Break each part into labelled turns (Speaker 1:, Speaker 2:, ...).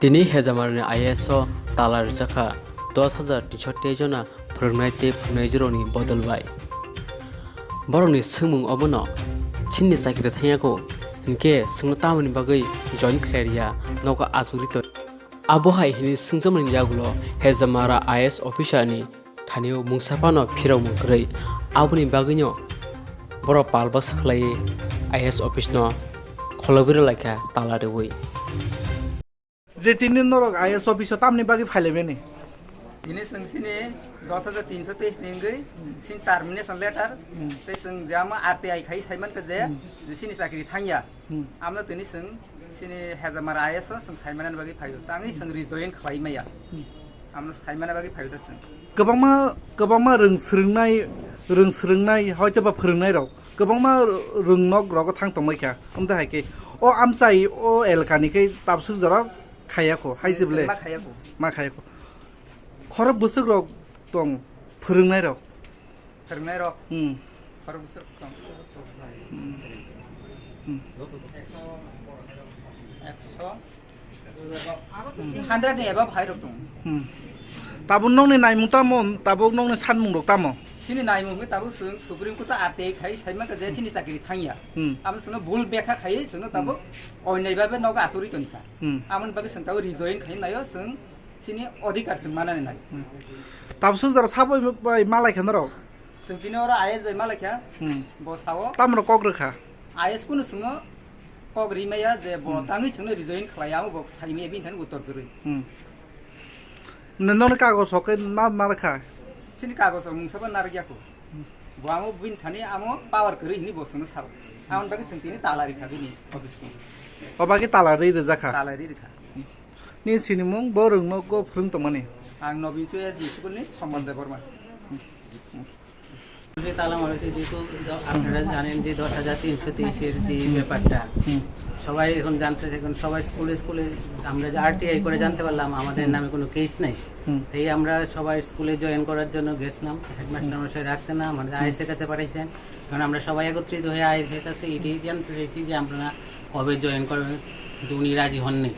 Speaker 1: তিনি হেজামারनि आइएसओ ताला रिजाखा 10,363 जना फोरोंनाय ते फोरोंनाय जरनि बदलबाय बरनि सोंमुं अबनो चिननि साइकिल थायाखौ इनके सोंनो तामनि बागै जॉइन क्लेरिया नौका आजुरित आबहाय हिनि सोंजमनि जागुलो हेजामारा आइएस अफिसारनि थानियाव मुंसाफानो फिराव मुंग्रै आबनि बागैनो बर पालबा साखलायै आइएस अफिसनो खलबिर लायखा ताला रेवै
Speaker 2: जे तिनी नरक आइएस अफिस तामनि बागै फाइलेबेनि
Speaker 3: ini sini 10,323 ninggai sin termination letter te sing jama RTI khai saiman ke je sini sakri thangya amna tini sini hezamara ISO sing saimanan bagi phayo tangi sing rejoin khlai maya amna saimana bagi phayo ta sing
Speaker 2: गोबांमा रोंस्रोंनाय हयतोबा फोरोंनाय राव गोबांमा रोंनक रग थांतमैखा हमदा हायके अ आमसाइ अ एलकानिकै ताबसु जरा खायाखौ हायजोबले मा खायाखौ खर बोसोर रग दं फोरोंनाय राव
Speaker 3: खर बोसोर दं 100 ni eba bhai rok dong
Speaker 2: ताबुन नंनि नायमुं तामन ताबुक नंनि सानमुं रक तामो
Speaker 3: sini naimung tabu sung supreme court RTI khai saiman ke je sini sakri thangya am sunu bul bekha khai sunu tabu oinai babe noga asuri tonika amon bagi sung tabu rejoin khai nayo sung sini odhikar sung manane nai
Speaker 2: ताबसु जरा साबै bye मालाय खन रक
Speaker 3: sung tini ora IS bai malakya bo sawo
Speaker 2: तामरो कक रखा
Speaker 3: IS kuno sungo kogri maya je bo tangi sunu rejoin khlaya bo saimi bin than uttor gori
Speaker 2: नन कागज हके ना रखा
Speaker 3: sini kagos mung saba nargya ko bo amo bin thani amo power kori hini bo sunu sawo amon bagi sung tini talari khabini office ko
Speaker 2: अबाके ताला रै रजाखा
Speaker 3: talari rikha
Speaker 2: नि सिनिमुं बरोंनो गो फोरों तमने
Speaker 3: ang nobin suya di school ni সম্বন্ধে বর্মা
Speaker 4: সালাম আলাইকুম যেহেতু আপনারা জানেন যে 10,323 এর যে ব্যাপারটা সবাই এখন জানতে এখন সবাই স্কুলে আমরা যে আরটিআই করে জানতে পারলাম আমাদের নামে কোনো কেস নেই তাই আমরা সবাই স্কুলে জয়েন করার জন্য গেছিলাম হেডমাস্টার মশাই রাখছে না আমাদের আইএস এর কাছে পাঠাইছেন কারণ আমরা সবাই একত্রিত হয়ে আইএস এর কাছে এটাই জানতে চাইছি যে আপনারা কবে জয়েন করবেন কিন্তু উনি রাজি হননি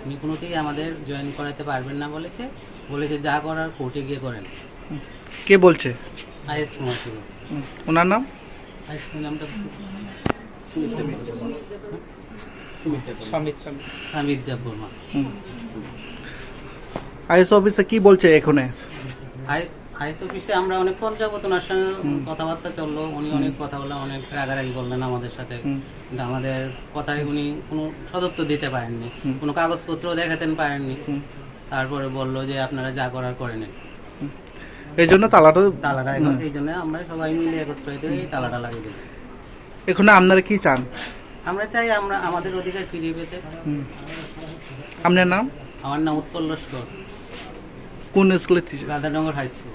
Speaker 4: উনি কোনোতেই আমাদের জয়েন করাতে পারবেন না বলেছে যা করার কোর্টে গিয়ে করেন
Speaker 2: কে বলছে
Speaker 4: আইএস মহোদয়
Speaker 2: ওনার নাম
Speaker 4: আইএস নামটা সামিত দেব বর্মা
Speaker 2: আইএস অফিসে কি বলছে এখনে
Speaker 4: আইএস অফিসে আমরা অনেকক্ষণ যাবত ওনার সঙ্গে কথাবার্তা চললো উনি অনেক কথা বললেন অনেক রাগারাগি করলেন আমাদের সাথে কিন্তু আমাদের কথায় উনি কোনো সদুত্তর দিতে পারেননি কোনো কাগজপত্র দেখাতেন পারেননি তারপরে বললো যে আপনারা যা করার করে নেন
Speaker 2: এই জন্য তালাটা
Speaker 4: এই জন্য আমরা সবাই মিলে একত্রিত হয়ে তালাটা লাগিয়ে দিই
Speaker 2: এখন আপনারা কি চান
Speaker 4: আমরা চাই আমরা আমাদের অধিকার ফিরিয়ে পেতে
Speaker 2: আপনার নাম
Speaker 4: আমার নাম উৎপল লস্কর
Speaker 2: কোন স্কুলে
Speaker 4: রাধানগর হাই স্কুল